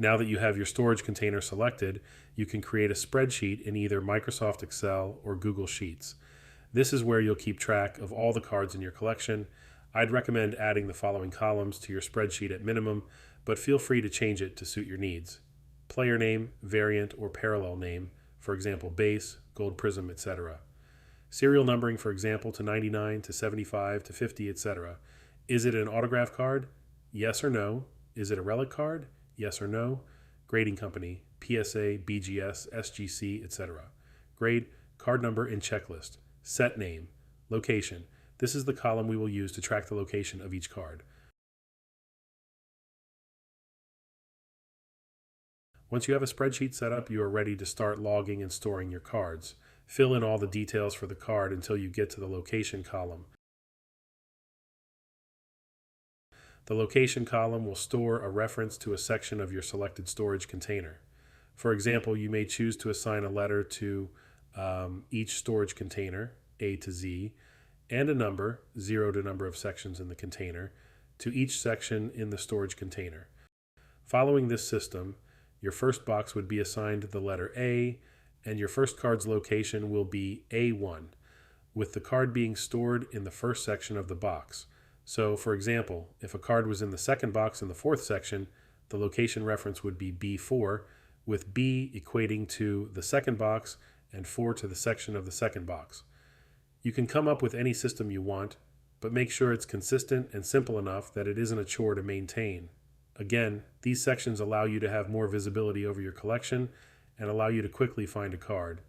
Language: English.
Now that you have your storage container selected, you can create a spreadsheet in either Microsoft Excel or Google Sheets. This is where you'll keep track of all the cards in your collection. I'd recommend adding the following columns to your spreadsheet at minimum, but feel free to change it to suit your needs. Player name, variant, or parallel name, for example, base, gold prism, etc. Serial numbering, for example, to 99, to 75, to 50, etc. Is it an autograph card? Yes or no. Is it a relic card? Yes or no. Grading company, PSA, BGS, SGC, etc. Grade, card number, and checklist. Set name, location. This is the column we will use to track the location of each card. Once you have a spreadsheet set up, you are ready to start logging and storing your cards. Fill in all the details for the card until you get to the location column. The location column will store a reference to a section of your selected storage container. For example, you may choose to assign a letter to each storage container, A to Z, and a number, 0 to number of sections in the container, to each section in the storage container. Following this system, your first box would be assigned the letter A, and your first card's location will be A1, with the card being stored in the first section of the box. So, for example, if a card was in the second box in the fourth section, the location reference would be B4, with B equating to the second box and 4 to the section of the second box. You can come up with any system you want, but make sure it's consistent and simple enough that it isn't a chore to maintain. Again, these sections allow you to have more visibility over your collection and allow you to quickly find a card.